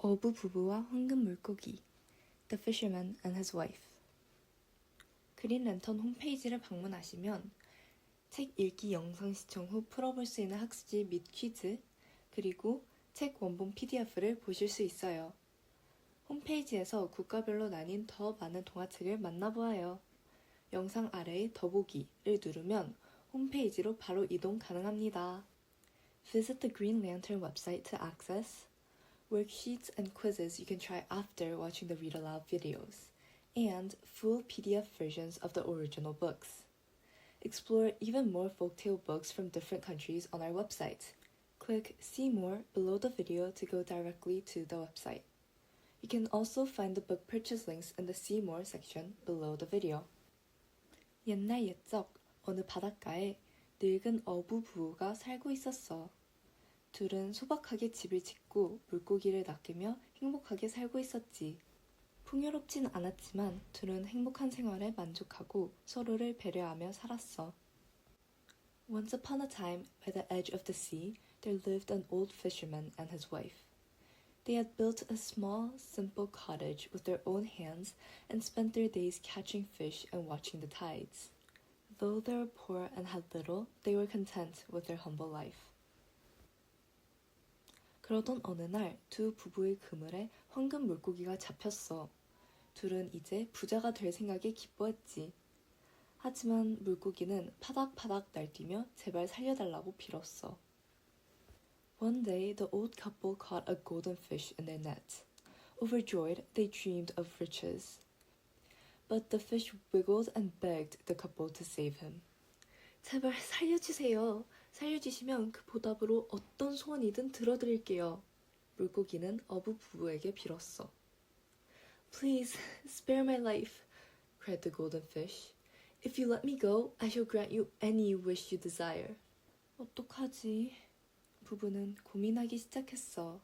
어부 부부와 황금 물고기 The Fisherman and His Wife. 그린랜턴 홈페이지를 방문하시면 책 읽기 영상 시청 후 풀어볼 수 있는 학습지 및 퀴즈, 그리고 책 원본 PDF를 보실 수 있어요. 홈페이지에서 국가별로 나뉜 더 많은 동화책을 만나보아요. 영상 아래의 더보기를 누르면 홈페이지로 바로 이동 가능합니다. Visit the Green Lantern website to access worksheets and quizzes you can try after watching the read aloud videos, and full PDF versions of the original books. Explore even more folktale books from different countries on our website. Click See More below the video to go directly to the website. You can also find the book purchase links in the See More section below the video. 옛날 옛적 어느 바닷가에 늙은 어부 부부가 살고 있었어. 둘은 소박하게 집을 짓고 물고기를 낚으며 행복하게 살고 있었지. 풍요롭진 않았지만 둘은 행복한 생활에 만족하고 서로를 배려하며 살았어. Once upon a time, by the edge of the sea, there lived an old fisherman and his wife. They had built a small, simple cottage with their own hands and spent their days catching fish and watching the tides. Though they were poor and had little, they were content with their humble life. 그러던 어느 날 두 부부의 그물에 황금 물고기가 잡혔어. 둘은 이제 부자가 될 생각에 기뻐했지. 하지만 물고기는 파닥파닥 날뛰며 제발 살려달라고 빌었어. One day the old couple caught a golden fish in their net. Overjoyed, they dreamed of riches. But the fish wiggled and begged the couple to save him. 제발 살려주세요. 살려주시면 그 보답으로 어떤 소원이든 들어드릴게요. 물고기는 어부 부부에게 빌었어. Please, spare my life, cried the golden fish. If you let me go, I shall grant you any wish you desire. 어떡하지? 부부는 고민하기 시작했어.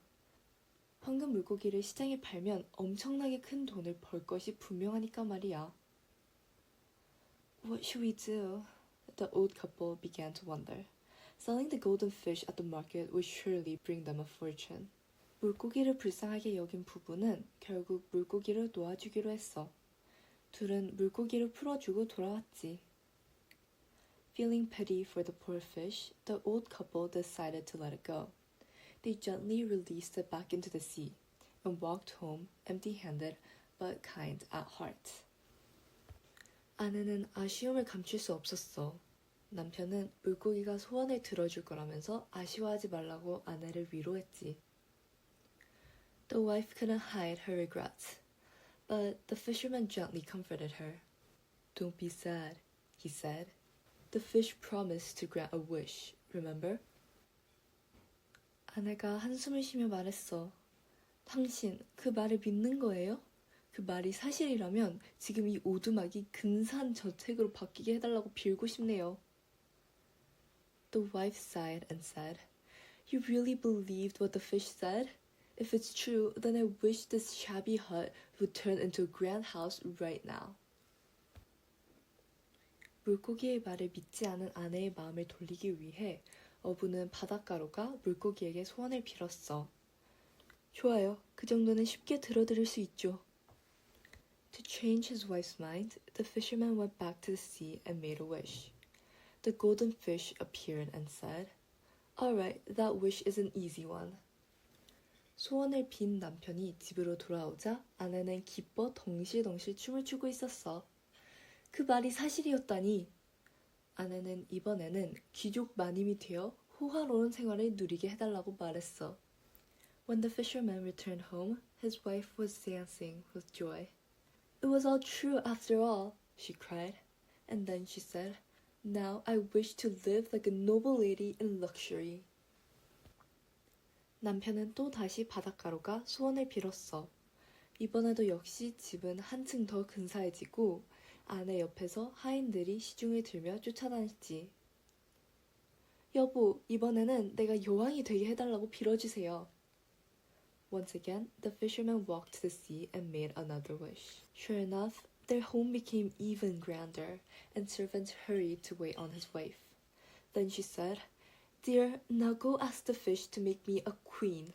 황금 물고기를 시장에 팔면 엄청나게 큰 돈을 벌 것이 분명하니까 말이야. What should we do? The old couple began to wonder. Selling the golden fish at the market would surely bring them a fortune. 물고기를 불쌍하게 여긴 부부는 결국 물고기를 놓아주기로 했어. 둘은 물고기를 풀어주고 돌아왔지. Feeling pity for the poor fish, the old couple decided to let it go. They gently released it back into the sea and walked home empty-handed but kind at heart. 아내는 아쉬움을 감출 수 없었어. 남편은 물고기가 소원을 들어줄 거라면서 아쉬워하지 말라고 아내를 위로했지. The wife couldn't hide her regrets, but the fisherman gently comforted her. Don't be sad, he said. The fish promised to grant a wish, remember? 아내가 한숨을 쉬며 말했어. 당신 그 말을 믿는 거예요? 그 말이 사실이라면 지금 이 오두막이 근사한 저택으로 바뀌게 해달라고 빌고 싶네요. The wife sighed and said, You really believed what the fish said? If it's true, then I wish this shabby hut would turn into a grand house right now. 물고기의 말을 믿지 않은 아내의 마음을 돌리기 위해 어부는 바닷가로가 물고기에게 소원을 빌었어. 좋아요. 그 정도는 쉽게 들어드릴 수 있죠. To change his wife's mind, the fisherman went back to the sea and made a wish. The golden fish appeared and said, All right, that wish is an easy one. 소원을 빈 남편이 집으로 돌아오자 아내는 기뻐 덩실덩실 춤을 추고 있었어. 그 말이 사실이었다니. 아내는 이번에는 귀족 마님이 되어 호화로운 생활을 누리게 해달라고 말했어. When the fisherman returned home, his wife was dancing with joy. It was all true after all, she cried. And then she said, Now I wish to live like a noble lady in luxury. 남편은 또 다시 바닷가로가 소원을 빌었어. 이번에도 역시 집은 한층 더 근사해지고 아내 옆에서 하인들이 시중을 들며 쫓아다녔지. 여보, 이번에는 내가 여왕이 되게 해달라고 빌어주세요. Once again, the fisherman walked to the sea and made another wish. Sure enough, their home became even grander, and servants hurried to wait on his wife. Then she said, Dear, now go ask the fish to make me a queen.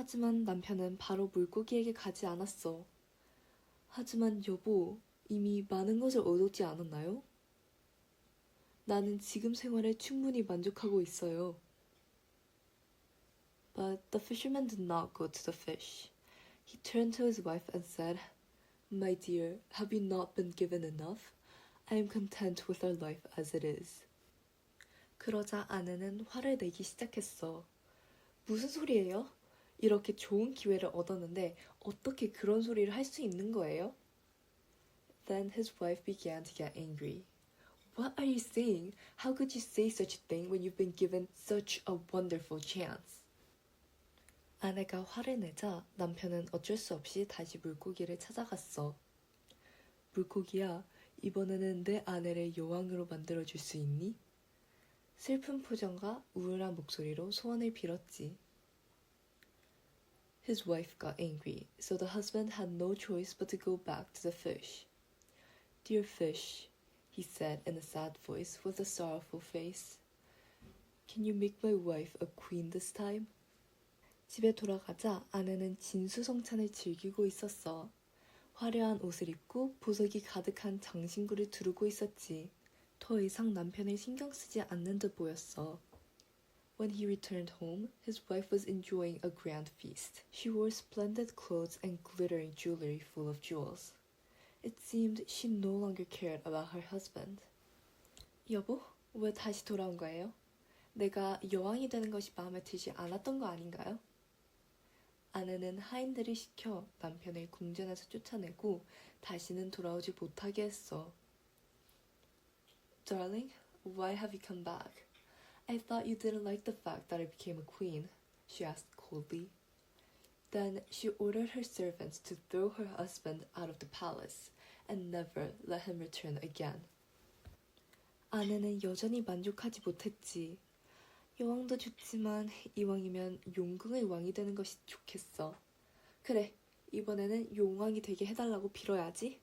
하지만 남편은 바로 물고기에게 가지 않았어. 하지만 여보, 이미 많은 것을 얻었지 않았나요? 나는 지금 생활에 충분히 만족하고 있어요. But the fisherman did not go to the fish. He turned to his wife and said, My dear, have you not been given enough? I am content with our life as it is. 그러자 아내는 화를 내기 시작했어. 무슨 소리예요? 이렇게 좋은 기회를 얻었는데 어떻게 그런 소리를 할 수 있는 거예요? Then his wife began to get angry. What are you saying? How could you say such a thing when you've been given such a wonderful chance? 아내가 화를 내자 남편은 어쩔 수 없이 다시 물고기를 찾아갔어. 물고기야, 이번에는 내 아내를 여왕으로 만들어줄 수 있니? 슬픈 표정과 우울한 목소리로 소원을 빌었지. His wife got angry, so the husband had no choice but to go back to the fish. Dear fish, he said in a sad voice with a sorrowful face. Can you make my wife a queen this time? 집에 돌아가자 아내는 진수성찬을 즐기고 있었어. 화려한 옷을 입고 보석이 가득한 장신구를 두르고 있었지. 더 이상 남편을 신경 쓰지 않는 듯 보였어. When he returned home, his wife was enjoying a grand feast. She wore splendid clothes and glittering jewelry full of jewels. It seemed she no longer cared about her husband. 여보, 왜 다시 돌아온 거예요? 내가 여왕이 되는 것이 마음에 들지 않았던 거 아닌가요? 아내는 하인들을 시켜 남편을 궁전에서 쫓아내고 다시는 돌아오지 못하게 했어. Darling, why have you come back? I thought you didn't like the fact that I became a queen, she asked coldly. Then she ordered her servants to throw her husband out of the palace and never let him return again. 아내는 여전히 만족하지 못했지. 여왕도 좋지만 이왕이면 용궁의 왕이 되는 것이 좋겠어. 그래, 이번에는 용왕이 되게 해달라고 빌어야지.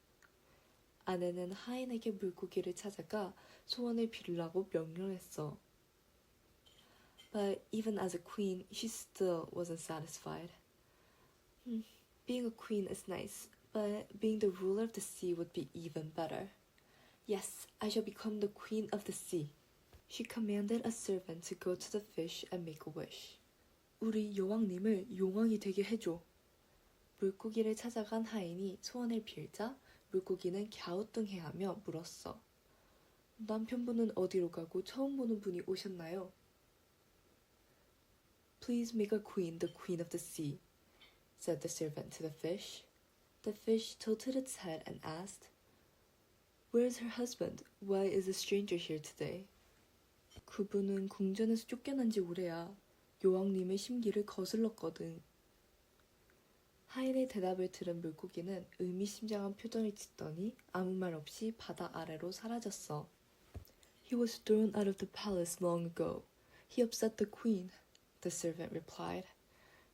아내는 하인에게 물고기를 찾아가 소원을 빌으라고 명령했어. But even as a queen, she still wasn't satisfied. Being a queen is nice, but being the ruler of the sea would be even better. Yes, I shall become the queen of the sea. She commanded a servant to go to the fish and make a wish. 우리 여왕님을 용왕이 되게 해줘. 물고기를 찾아간 하인이 소원을 빌자 물고기는 갸우뚱해하며 물었어. 남편분은 어디로 가고 처음 보는 분이 오셨나요? Please make a queen the queen of the sea, said the servant to the fish. The fish tilted its head and asked, Where is her husband? Why is a stranger here today? 그분은 궁전에서 쫓겨난 지 오래야. 여왕님의 심기를 거슬렀거든. 하인의 대답을 들은 물고기는 의미심장한 표정을 짓더니 아무 말 없이 바다 아래로 사라졌어. He was thrown out of the palace long ago. He upset the queen, the servant replied.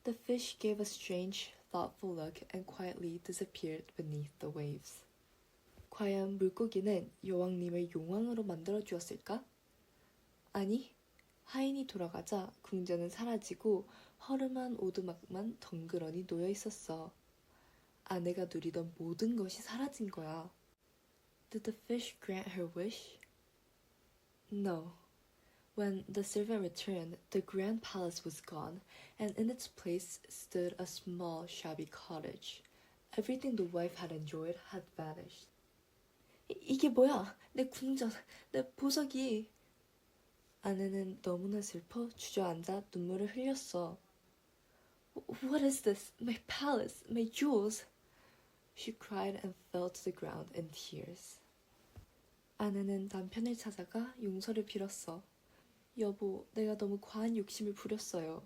The fish gave a strange, thoughtful look and quietly disappeared beneath the waves. 과연 물고기는 여왕님을 용왕으로 만들어 주었을까? 아니, 하인이 돌아가자 궁전은 사라지고 허름한 오두막만 덩그러니 놓여 있었어. 아내가 누리던 모든 것이 사라진 거야. Did the fish grant her wish? No. When the servant returned, the grand palace was gone, and in its place stood a small, shabby cottage. Everything the wife had enjoyed had vanished. 이게 뭐야? 내 궁전, 내 보석이... 아내는 너무나 슬퍼 주저앉아 눈물을 흘렸어. What is this? My palace, my jewels. She cried and fell to the ground in tears. 아내는 남편을 찾아가 용서를 빌었어. 여보, 내가 너무 과한 욕심을 부렸어요.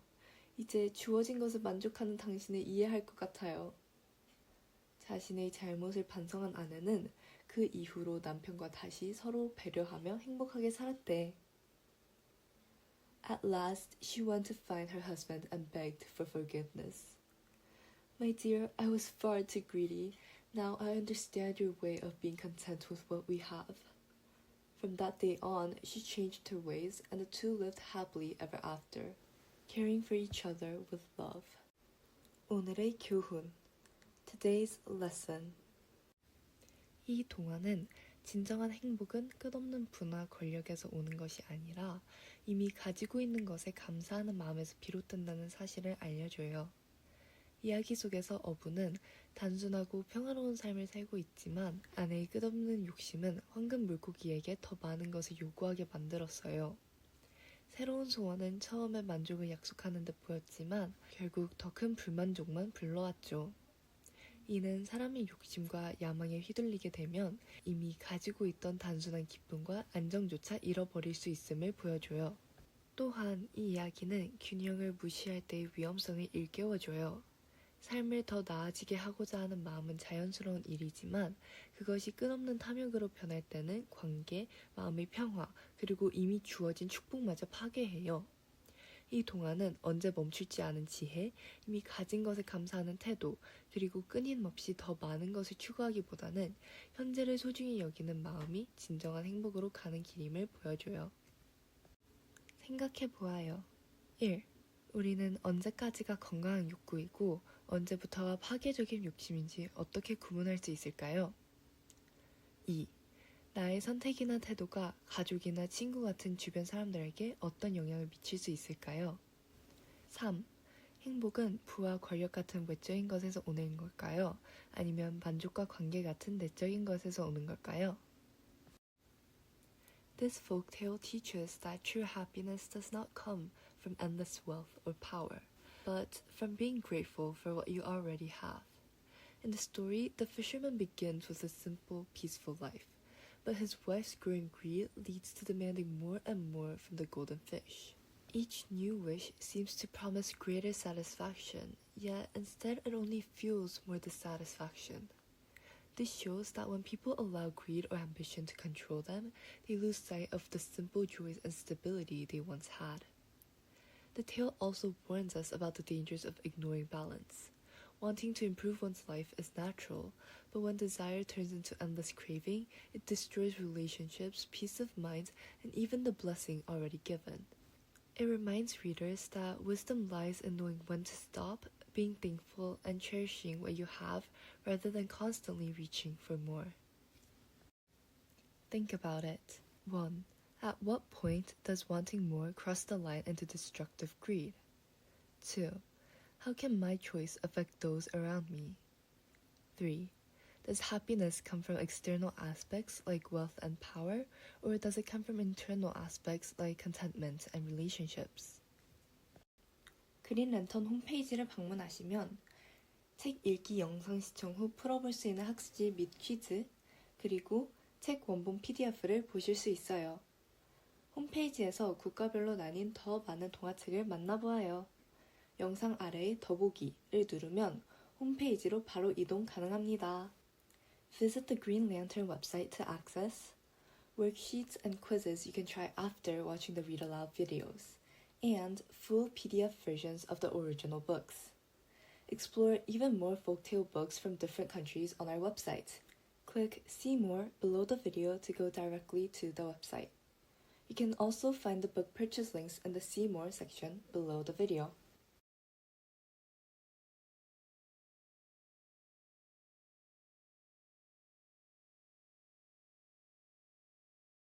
이제 주어진 것을 만족하는 당신을 이해할 것 같아요. 자신의 잘못을 반성한 아내는 그 이후로 남편과 다시 서로 배려하며 행복하게 살았대. At last, she went to find her husband and begged for forgiveness. My dear, I was far too greedy. Now I understand your way of being content with what we have. From that day on, she changed her ways, and the two lived happily ever after, caring for each other with love. 오늘의 교훈. Today's lesson. 이 동화는 진정한 행복은 끝없는 부나 권력에서 오는 것이 아니라 이미 가지고 있는 것에 감사하는 마음에서 비롯된다는 사실을 알려줘요. 이야기 속에서 어부는 단순하고 평화로운 삶을 살고 있지만 아내의 끝없는 욕심은 황금 물고기에게 더 많은 것을 요구하게 만들었어요. 새로운 소원은 처음에 만족을 약속하는 듯 보였지만 결국 더 큰 불만족만 불러왔죠. 이는 사람의 욕심과 야망에 휘둘리게 되면 이미 가지고 있던 단순한 기쁨과 안정조차 잃어버릴 수 있음을 보여줘요. 또한 이 이야기는 균형을 무시할 때의 위험성을 일깨워줘요. 삶을 더 나아지게 하고자 하는 마음은 자연스러운 일이지만 그것이 끝없는 탐욕으로 변할 때는 관계, 마음의 평화, 그리고 이미 주어진 축복마저 파괴해요. 이 동화는 언제 멈출지 않은 지혜, 이미 가진 것에 감사하는 태도, 그리고 끊임없이 더 많은 것을 추구하기보다는 현재를 소중히 여기는 마음이 진정한 행복으로 가는 길임을 보여줘요. 생각해보아요. 1. 우리는 언제까지가 건강한 욕구이고 언제부터가 파괴적인 욕심인지 어떻게 구분할 수 있을까요? 2. 나의 선택이나 태도가 가족이나 친구 같은 주변 사람들에게 어떤 영향을 미칠 수 있을까요? 3. 행복은 부와 권력 같은 외적인 것에서 오는 걸까요? 아니면 만족과 관계 같은 내적인 것에서 오는 걸까요? This folktale teaches that true happiness does not come from endless wealth or power, but from being grateful for what you already have. In the story, the fisherman begins with a simple, peaceful life. But his wife's growing greed leads to demanding more and more from the golden fish. Each new wish seems to promise greater satisfaction, yet instead it only fuels more dissatisfaction. This shows that when people allow greed or ambition to control them, they lose sight of the simple joys and stability they once had. The tale also warns us about the dangers of ignoring balance. Wanting to improve one's life is natural, but when desire turns into endless craving, it destroys relationships, peace of mind, and even the blessing already given. It reminds readers that wisdom lies in knowing when to stop, being thankful, and cherishing what you have rather than constantly reaching for more. Think about it. 1. At what point does wanting more cross the line into destructive greed? 2. How can my choice affect those around me? 3. Does happiness come from external aspects like wealth and power, or does it come from internal aspects like contentment and relationships? 그린랜턴 홈페이지를 방문하시면 책 읽기 영상 시청 후 풀어볼 수 있는 학습지 및 퀴즈, 그리고 책 원본 PDF를 보실 수 있어요. 홈페이지에서 국가별로 나뉜 더 많은 동화책을 만나보아요. 영상 아래의 더보기를 누르면 홈페이지로 바로 이동 가능합니다. Visit the Green Lantern website to access worksheets and quizzes you can try after watching the read aloud videos, and full PDF versions of the original books. Explore even more folktale books from different countries on our website. Click See More below the video to go directly to the website. You can also find the book purchase links in the See More section below the video.